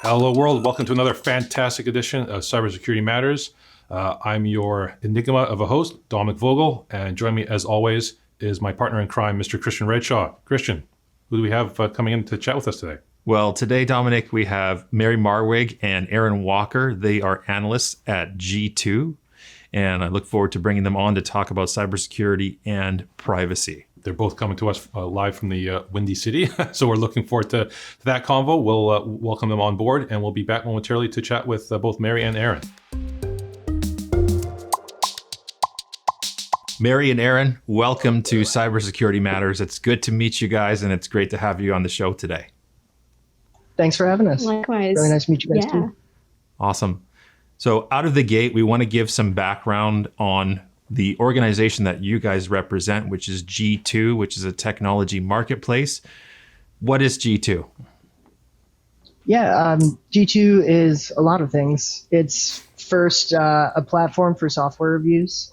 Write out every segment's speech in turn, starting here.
Hello world, welcome to another fantastic edition of Cybersecurity Matters. I'm your enigma of a host, Dominic Vogel, and join me as always is my partner in crime, Mr. Christian Redshaw. Christian, who do we have coming in to chat with us today? Well, today, Dominic, we have Mary Marwig and Aaron Walker. They are analysts at G2, and I look forward to bringing them on to talk about cybersecurity and privacy. They're both coming to us live from the Windy City, so we're looking forward to that convo. We'll welcome them on board, and we'll be back momentarily to chat with both Mary and Aaron. Mary and Aaron, welcome to Cybersecurity Matters. It's good to meet you guys, and it's great to have you on the show today. Thanks for having us. Likewise. Really nice to meet you guys too. Awesome. So out of the gate, we want to give some background on the organization that you guys represent, which is G2, which is a technology marketplace. What is G2? Yeah, G2 is a lot of things. It's first a platform for software reviews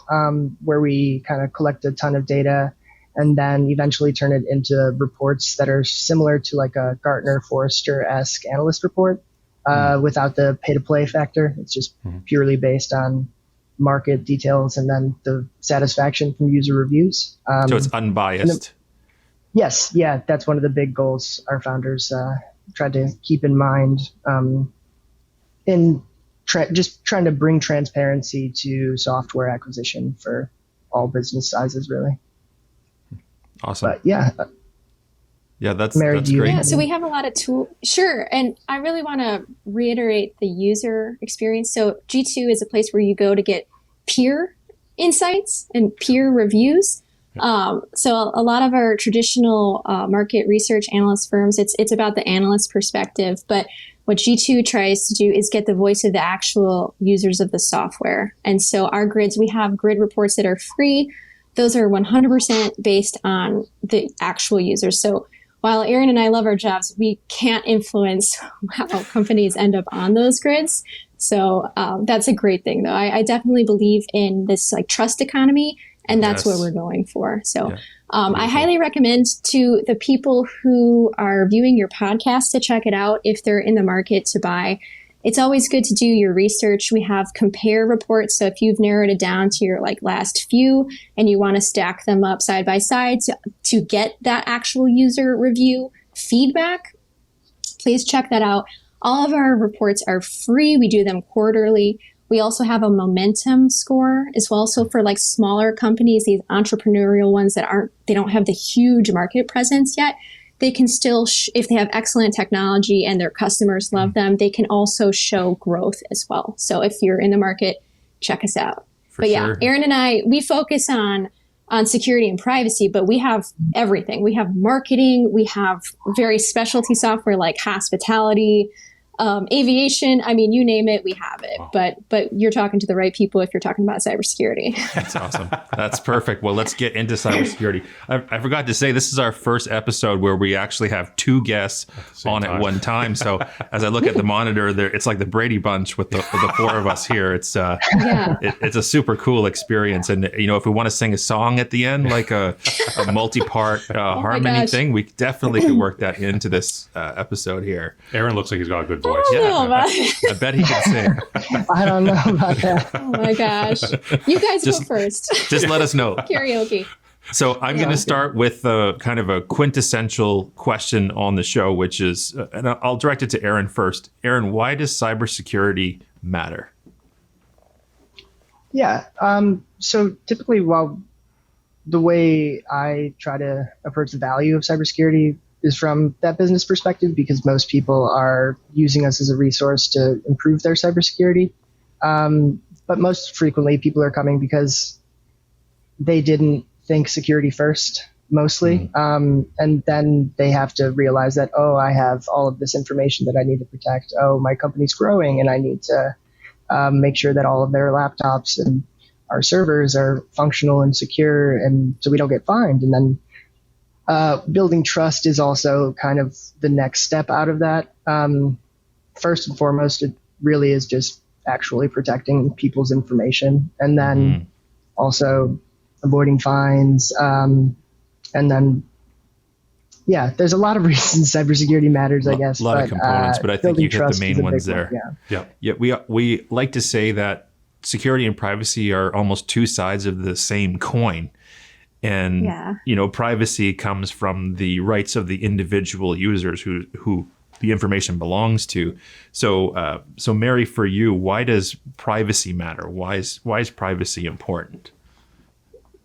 where we kind of collect a ton of data and then eventually turn it into reports that are similar to like a Gartner Forrester-esque analyst report without the pay-to-play factor. It's just purely based on market details and then the satisfaction from user reviews. So it's unbiased. Yes, yeah, that's one of the big goals our founders tried to keep in mind in just trying to bring transparency to software acquisition for all business sizes, really. Awesome. But yeah. Yeah, that's Mary, great. Yeah, so we have a lot of tools. Sure. And I really want to reiterate the user experience. So G2 is a place where you go to get peer insights and peer reviews. So a lot of our traditional market research analyst firms, it's about the analyst perspective. But what G2 tries to do is get the voice of the actual users of the software. And so our grids, we have grid reports that are free. Those are 100% based on the actual users. So while Aaron and I love our jobs, we can't influence how companies end up on those grids. So that's a great thing, though. I definitely believe in this like trust economy, and that's what we're going for. So I highly recommend to the people who are viewing your podcast to check it out if they're in the market to buy. It's always good to do your research. We have compare reports. So if you've narrowed it down to your like last few and you want to stack them up side by side to get that actual user review feedback, please check that out. All of our reports are free. We do them quarterly. We also have a momentum score as well. So for like smaller companies, these entrepreneurial ones that they don't have the huge market presence yet, they can still, if they have excellent technology and their customers love them, they can also show growth as well. So if you're in the market, check us out. But yeah, Aaron and I, we focus on security and privacy, but we have everything. We have marketing, we have very specialty software like hospitality, aviation. I mean, you name it, we have it. Wow. But you're talking to the right people if you're talking about cybersecurity. That's awesome. That's perfect. Well, let's get into cybersecurity. I forgot to say, this is our first episode where we actually have two guests on at one time. So as I look at the monitor there, it's like the Brady Bunch with the four of us here. It's it's a super cool experience. And, you know, if we want to sing a song at the end, like a multi-part harmony thing, we definitely could work that into this episode here. Aaron looks like he's got a good voice. I bet he can sing. I don't know about that. Oh my gosh. You guys go first. Just let us know. Karaoke. So I'm going to start with kind of a quintessential question on the show, which is, and I'll direct it to Aaron first. Aaron, why does cybersecurity matter? Yeah. So typically, the way I try to approach the value of cybersecurity is from that business perspective, because most people are using us as a resource to improve their cybersecurity. But most frequently, people are coming because they didn't think security first, mostly. And then they have to realize that, oh, I have all of this information that I need to protect. Oh, my company's growing and I need to make sure that all of their laptops and our servers are functional and secure, and so we don't get fined. And then building trust is also kind of the next step out of that. First and foremost, it really is just actually protecting people's information, and then also avoiding fines. And then, yeah, there's a lot of reasons cybersecurity matters, I guess. A lot of components, but I think you hit the main ones there. Yeah. We like to say that security and privacy are almost two sides of the same coin. And, privacy comes from the rights of the individual users who the information belongs to. So, Mary, for you, why does privacy matter? Why is privacy important?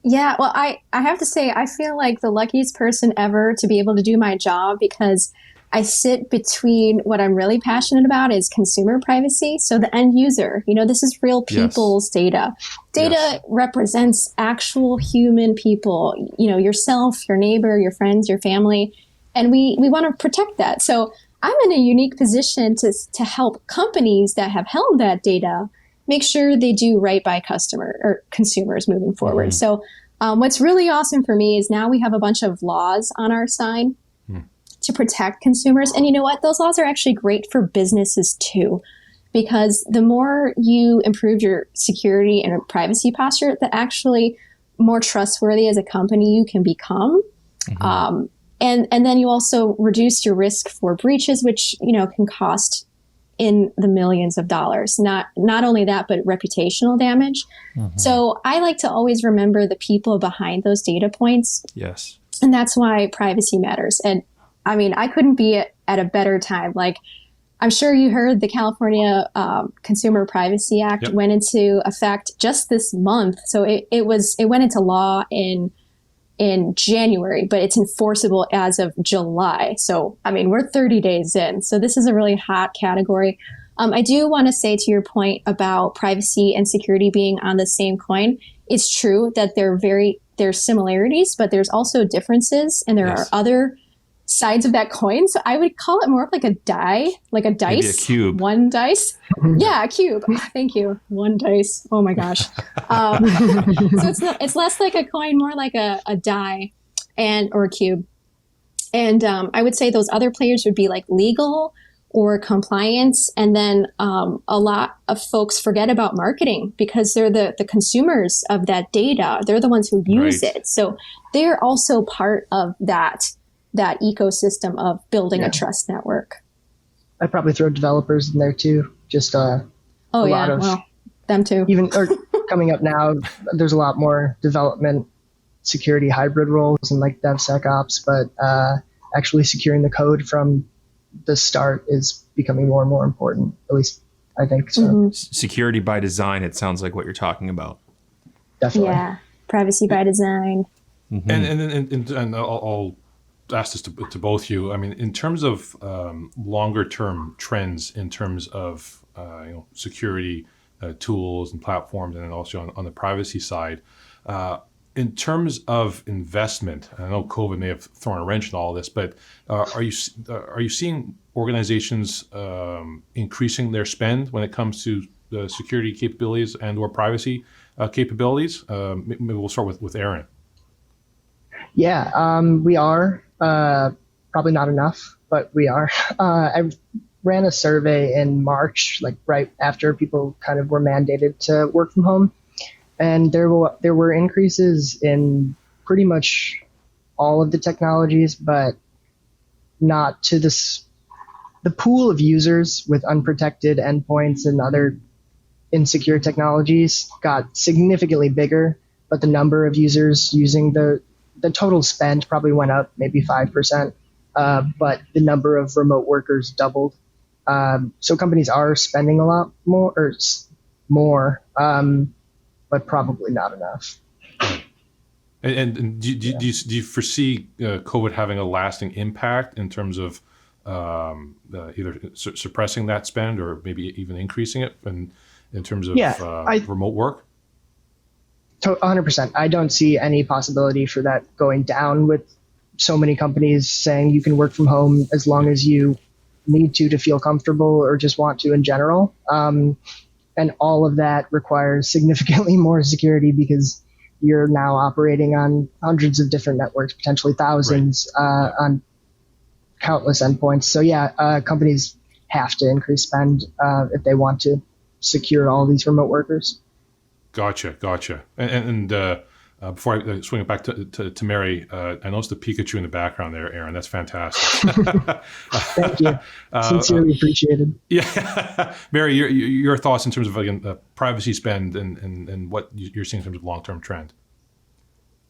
Yeah, well, I have to say, I feel like the luckiest person ever to be able to do my job, because I sit between what I'm really passionate about is consumer privacy. So the end user, this is real people's data. Data represents actual human people, yourself, your neighbor, your friends, your family. And we want to protect that. So I'm in a unique position to help companies that have held that data make sure they do right by customer or consumers moving forward. So what's really awesome for me is now we have a bunch of laws on our side to protect consumers. And you know what? Those laws are actually great for businesses too, because the more you improve your security and privacy posture, the actually more trustworthy as a company you can become. And then you also reduce your risk for breaches, which, can cost in the millions of dollars. Not only that, but reputational damage. So I like to always remember the people behind those data points. Yes. And that's why privacy matters. And I mean, I couldn't be at a better time. Like, I'm sure you heard the California Consumer Privacy Act went into effect just this month. So it went into law in January, but it's enforceable as of July. So, I mean, we're 30 days in. So this is a really hot category. I do want to say, to your point about privacy and security being on the same coin, it's true that there's similarities, but there's also differences, and there are other sides of that coin. So I would call it more of like a die, like a dice. Maybe a cube. One dice. Yeah, a cube. Thank you. One dice. Oh my gosh. So it's less like a coin, more like a die or a cube. And I would say those other players would be like legal or compliance. And then a lot of folks forget about marketing, because they're the consumers of that data. They're the ones who use it. So they're also part of that ecosystem of building a trust network. I'd probably throw developers in there too. Just a lot of them too. Even or coming up now, there's a lot more development security hybrid roles and like DevSecOps, but actually securing the code from the start is becoming more and more important. At least I think so. Security by design. It sounds like what you're talking about. Definitely. Yeah, privacy by design. And I'll ask this to both of you. I mean, in terms of longer term trends, in terms of security tools and platforms, and then also on the privacy side, in terms of investment, I know COVID may have thrown a wrench in all this, but are you seeing organizations increasing their spend when it comes to security capabilities and or privacy capabilities? Maybe we'll start with Aaron. Yeah, we are. Probably not enough, but we are. I ran a survey in March, like right after people kind of were mandated to work from home. And there were increases in pretty much all of the technologies, but not to the pool of users with unprotected endpoints and other insecure technologies got significantly bigger, but the number of users using the total spend probably went up maybe 5%, but the number of remote workers doubled. So companies are spending a lot more, but probably not enough. And do you foresee COVID having a lasting impact in terms of either suppressing that spend or maybe even increasing it in terms of remote work? 100%. I don't see any possibility for that going down, with so many companies saying you can work from home as long as you need to feel comfortable or just want to in general. And all of that requires significantly more security, because you're now operating on hundreds of different networks, potentially thousands, on countless endpoints. So companies have to increase spend if they want to secure all these remote workers. Gotcha. And before I swing it back to Mary, I noticed the Pikachu in the background there, Aaron. That's fantastic. Thank you. Sincerely appreciated. Yeah. Mary, your thoughts in terms of, again, privacy spend and what you're seeing in terms of long-term trend.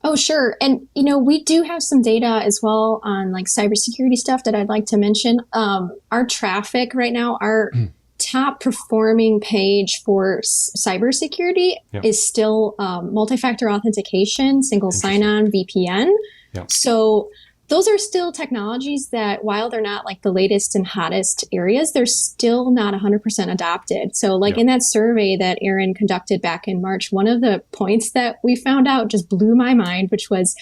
Oh, sure. And, we do have some data as well on like cybersecurity stuff that I'd like to mention. Our traffic right now, our top performing page for cybersecurity is still multi-factor authentication, single sign-on, VPN. Yep. So those are still technologies that, while they're not like the latest and hottest areas, they're still not 100% adopted. So like in that survey that Aaron conducted back in March, one of the points that we found out just blew my mind, which was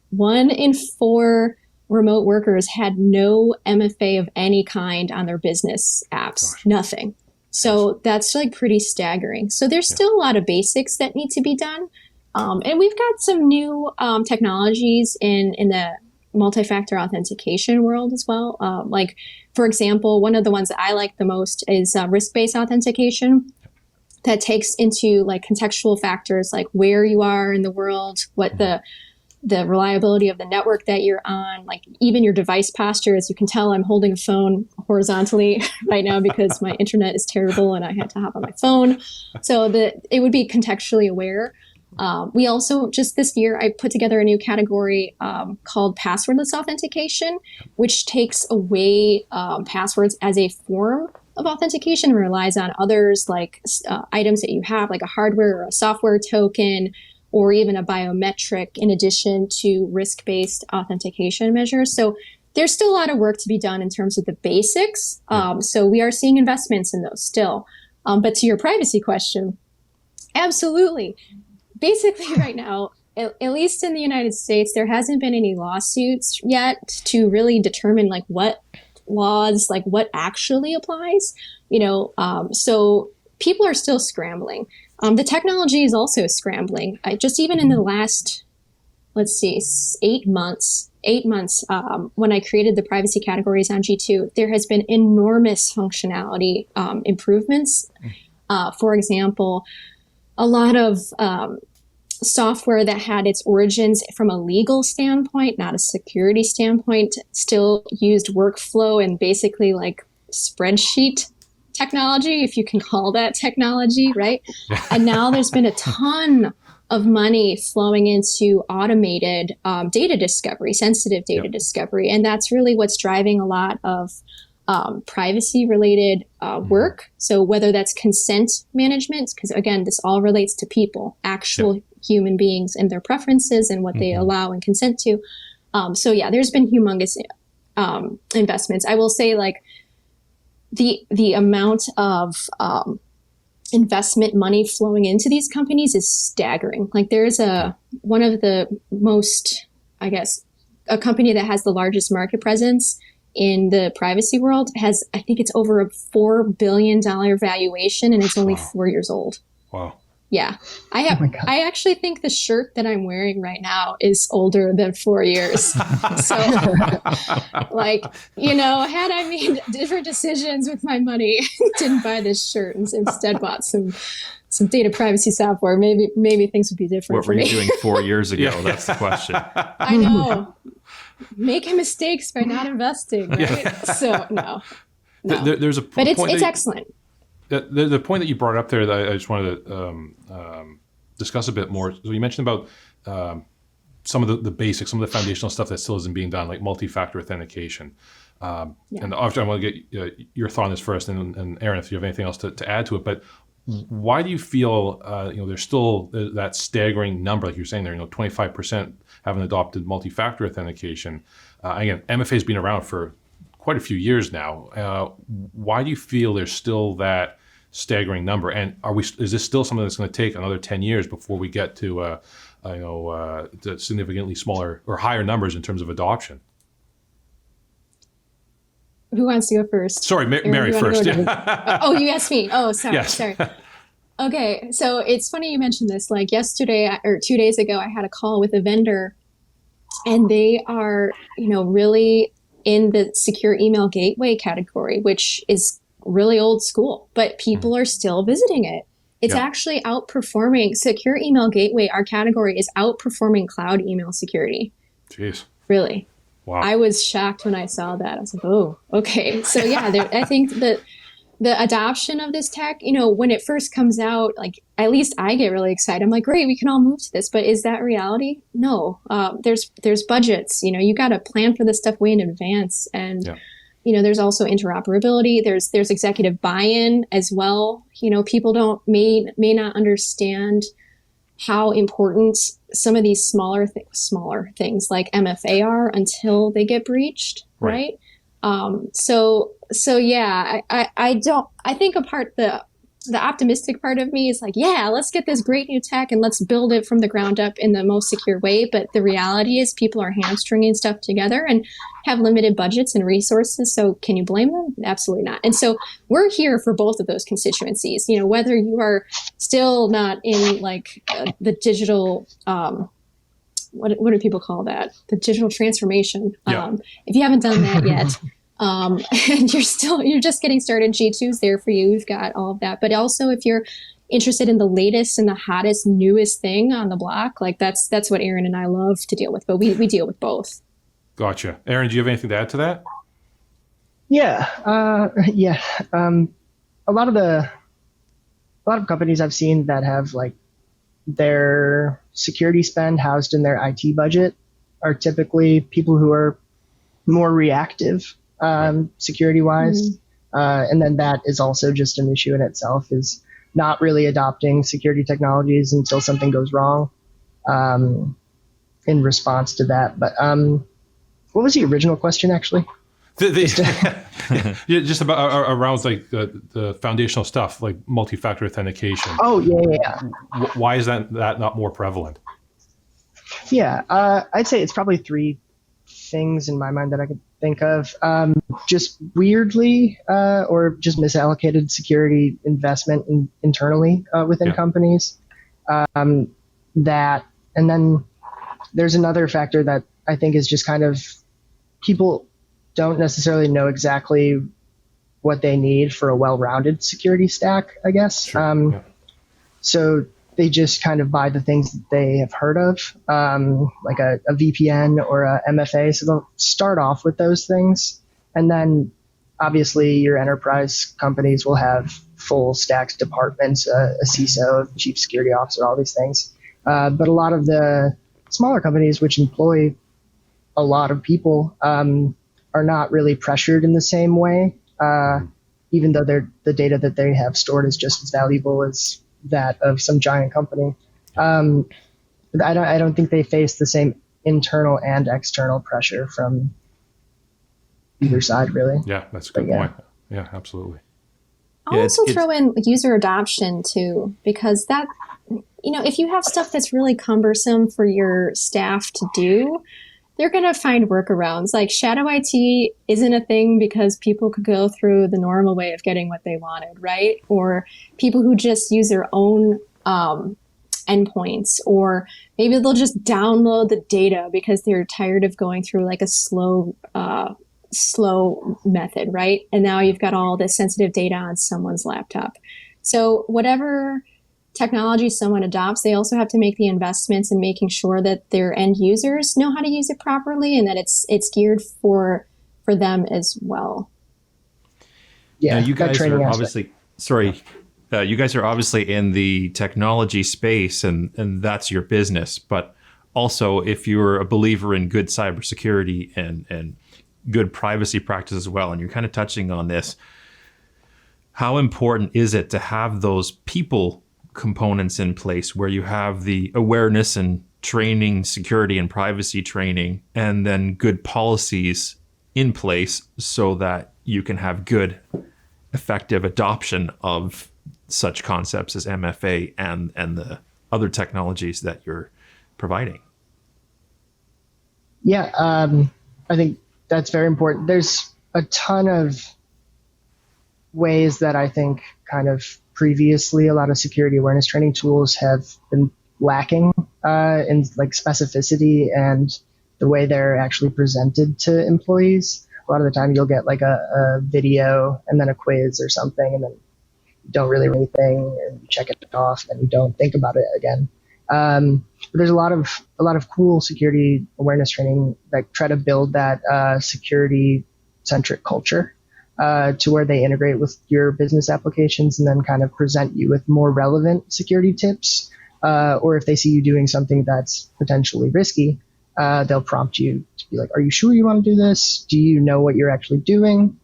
1 in 4 remote workers had no MFA of any kind on their business apps. Gosh. Nothing. So that's like pretty staggering. So there's still a lot of basics that need to be done. And we've got some new technologies in the multi-factor authentication world as well. Like, for example, one of the ones that I like the most is risk-based authentication that takes into like contextual factors like where you are in the world, what the reliability of the network that you're on, like even your device posture. As you can tell, I'm holding a phone horizontally right now because my internet is terrible and I had to hop on my phone. So that it would be contextually aware. We also, just this year, I put together a new category called passwordless authentication, which takes away passwords as a form of authentication and relies on others like items that you have, like a hardware or a software token, or even a biometric, in addition to risk-based authentication measures. So there's still a lot of work to be done in terms of the basics. So we are seeing investments in those still. But to your privacy question, absolutely. Basically, right now, at least in the United States, there hasn't been any lawsuits yet to really determine like what laws, like what actually applies. So people are still scrambling. The technology is also scrambling. Just even in the last, 8 months, when I created the privacy categories on G2, there has been enormous functionality improvements. For example, a lot of software that had its origins from a legal standpoint, not a security standpoint, still used workflow and basically like spreadsheet technology, if you can call that technology, right? And now there's been a ton of money flowing into automated data discovery, sensitive data discovery. And that's really what's driving a lot of privacy-related work. So whether that's consent management, because again, this all relates to people, actual human beings and their preferences and what they allow and consent to. There's been humongous investments. I will say, like, the amount of investment money flowing into these companies is staggering. Like, there's one of the most, I guess, a company that has the largest market presence in the privacy world has, I think it's over a $4 billion valuation, and it's only 4 years old. Wow. Yeah. I actually think the shirt that I'm wearing right now is older than 4 years. So like, had I made different decisions with my money, didn't buy this shirt and instead bought some data privacy software, maybe things would be different. What were you doing 4 years ago? That's the question. I know. Making mistakes by not investing, right? So no. There's a but it's excellent. The point that you brought up there that I just wanted to discuss a bit more. So you mentioned about some of the basics, some of the foundational stuff that still isn't being done, like multi-factor authentication. And obviously I want to get your thought on this first, and Aaron, if you have anything else to add to it. But why do you feel there's still that staggering number, like you're saying there, 25% haven't adopted multi-factor authentication? Again, MFA has been around for quite a few years now. Why do you feel there's still that staggering number? And is this still something that's going to take another 10 years before we get to significantly smaller or higher numbers in terms of adoption? Who wants to go first? Sorry, Mary first. Oh, you asked me. Oh, sorry. Yes. Sorry. Okay, so it's funny you mentioned this. Like yesterday or 2 days ago, I had a call with a vendor, and they are, really in the secure email gateway category, which is really old school, but people are still visiting it. It's actually outperforming secure email gateway. Our category is outperforming cloud email security. Jeez. Really. Wow. I was shocked when I saw that. I was like, oh, okay. So yeah, I think that the adoption of this tech, when it first comes out, like at least I get really excited. I'm like, great, we can all move to this. But is that reality? No. There's budgets. You got to plan for this stuff way in advance, and there's also interoperability. There's executive buy-in as well. People may not understand how important some of these smaller things like MFA are until they get breached, right? So yeah, I think the optimistic part of me is like, yeah, let's get this great new tech and let's build it from the ground up in the most secure way. But the reality is people are hamstringing stuff together and have limited budgets and resources. So can you blame them? Absolutely not. And so we're here for both of those constituencies, whether you are still not in like the digital, what do people call that? The digital transformation. If you haven't done that yet, and you're just getting started, G2's there for you. We've got all of that. But also if you're interested in the latest and the hottest, newest thing on the block, like that's what Aaron and I love to deal with. But we deal with both. Gotcha. Aaron, do you have anything to add to that? Yeah. A lot of companies I've seen that have like their security spend housed in their IT budget are typically people who are more reactive security wise. And then that is also just an issue in itself, is not really adopting security technologies until something goes wrong in response to that. But what was the original question actually? Just about around like the foundational stuff like multi-factor authentication. Oh yeah. Why is that not more prevalent? Yeah, I'd say it's probably three things in my mind that I could think of. Just weirdly or just misallocated security investment internally within companies. That, and then there's another factor that I think is just kind of people don't necessarily know exactly what they need for a well-rounded security stack, I guess. Sure. So they just kind of buy the things that they have heard of, like a VPN or a MFA. So they'll start off with those things. And then obviously your enterprise companies will have full stacks departments, a CISO, a chief security officer, all these things. But a lot of the smaller companies, which employ a lot of people, are not really pressured in the same way, even though the data that they have stored is just as valuable as that of some giant company. I don't think they face the same internal and external pressure from either side, really. Yeah, that's a good point. Yeah, absolutely. I'll also throw in user adoption too, because that, if you have stuff that's really cumbersome for your staff to do, they're going to find workarounds. Like shadow IT isn't a thing because people could go through the normal way of getting what they wanted, right? Or people who just use their own endpoints, or maybe they'll just download the data because they're tired of going through like a slow method, right? And now you've got all this sensitive data on someone's laptop. So whatever technology someone adopts, they also have to make the investments in making sure that their end users know how to use it properly and that it's geared for them as well. Yeah, you guys are obviously you guys are obviously in the technology space and that's your business. But also, if you're a believer in good cybersecurity and good privacy practice as well, and you're kind of touching on this, how important is it to have those people components in place where you have the awareness and training, security and privacy training, and then good policies in place so that you can have good, effective adoption of such concepts as MFA and the other technologies that you're providing? Yeah, I think that's very important. There's a ton of ways that I think kind of previously a lot of security awareness training tools have been lacking in like specificity and the way they're actually presented to employees. A lot of the time you'll get like a video and then a quiz or something, and then you don't really read anything, and you check it off, and you don't think about it again. But there's a lot of cool security awareness training that try to build that security centric culture to where they integrate with your business applications and then kind of present you with more relevant security tips. Or if they see you doing something that's potentially risky, they'll prompt you to be like, are you sure you want to do this? Do you know what you're actually doing?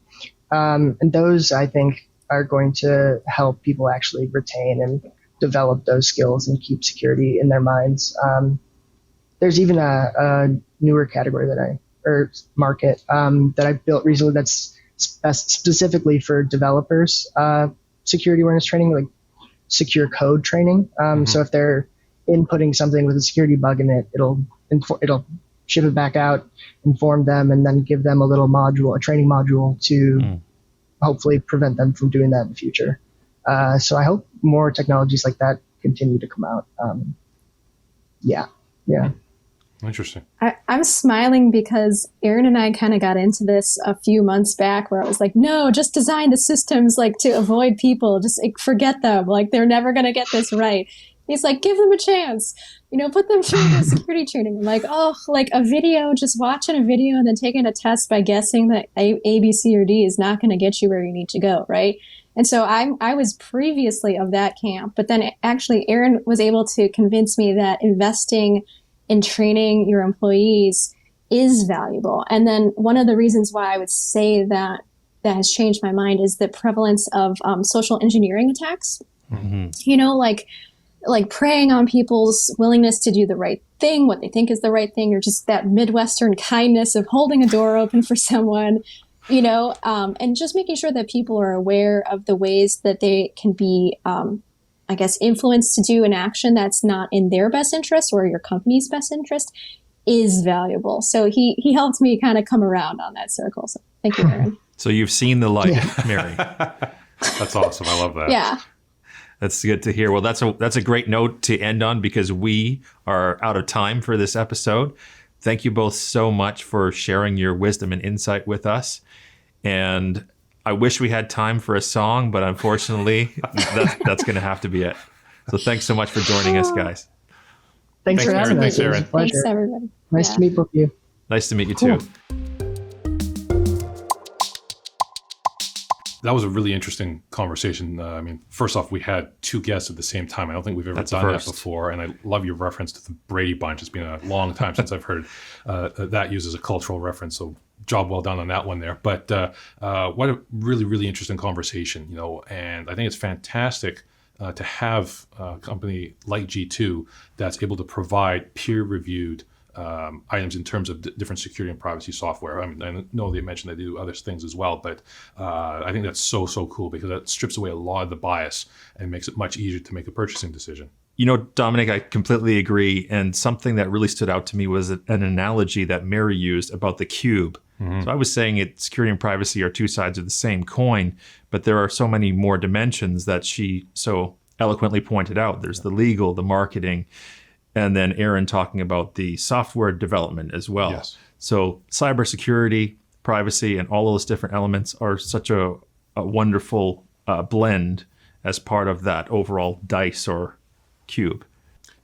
And those, I think, are going to help people actually retain and develop those skills and keep security in their minds. There's even a newer category or market that I built recently that's specifically for developers, security awareness training, like secure code training. So if they're inputting something with a security bug in it, it'll ship it back out, inform them, and then give them a training module to hopefully prevent them from doing that in the future. So I hope more technologies like that continue to come out. Yeah. Interesting. I'm smiling because Aaron and I kind of got into this a few months back where I was like, no, just design the systems like to avoid people. Just like, forget them. Like they're never going to get this right. He's like, give them a chance, put them through the security training. I'm like, oh, like a video, just watching a video and then taking a test by guessing that A, B, C, or D is not going to get you where you need to go. Right. And so I was previously of that camp, but then actually Aaron was able to convince me that investing in training your employees is valuable. And then one of the reasons why I would say that has changed my mind is the prevalence of social engineering attacks. Like preying on people's willingness to do the right thing, what they think is the right thing, or just that Midwestern kindness of holding a door open for someone, and just making sure that people are aware of the ways that they can be, influenced to do an action that's not in their best interest or your company's best interest is valuable. So he helped me kind of come around on that circle. So thank you, Aaron. So you've seen the light, Mary. That's awesome. I love that. Yeah. That's good to hear. Well, that's a great note to end on because we are out of time for this episode. Thank you both so much for sharing your wisdom and insight with us. And I wish we had time for a song, but unfortunately, that's going to have to be it. So thanks so much for joining us, guys. Thanks for having us. Thanks, Aaron. It was a pleasure. Thanks, everybody. Nice to meet both of you. Nice to meet you Cool. too. That was a really interesting conversation. First off, we had two guests at the same time. I don't think we've ever done that before. And I love your reference to the Brady Bunch. It's been a long time since I've heard that used as a cultural reference. So job well done on that one there. But what a really, really interesting conversation, and I think it's fantastic to have a company like G2 that's able to provide peer-reviewed items in terms of different security and privacy software. I know they mentioned they do other things as well, but I think that's so cool because that strips away a lot of the bias and makes it much easier to make a purchasing decision. Dominic, I completely agree. And something that really stood out to me was an analogy that Mary used about the cube. So I was saying security and privacy are two sides of the same coin, but there are so many more dimensions that she so eloquently pointed out. There's the legal, the marketing, and then Aaron talking about the software development as well. Yes. So cybersecurity, privacy, and all those different elements are such a wonderful blend as part of that overall dice or cube.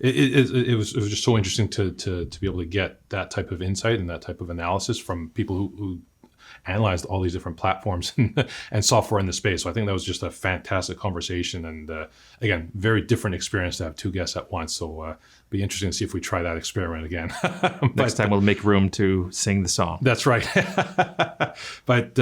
It was just so interesting to be able to get that type of insight and that type of analysis from people who analyzed all these different platforms and software in the space. So I think that was just a fantastic conversation. And again, very different experience to have two guests at once. So be interesting to see if we try that experiment again. Next time we'll make room to sing the song. That's right. But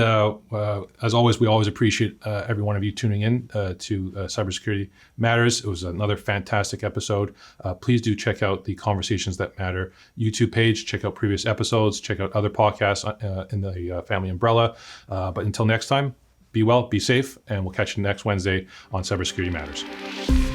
as always, we always appreciate every one of you tuning in to Cybersecurity Matters. It was another fantastic episode. Please do check out the Conversations That Matter YouTube page. Check out previous episodes. Check out other podcasts in the family umbrella. But until next time, be well, be safe, and we'll catch you next Wednesday on Cybersecurity Matters.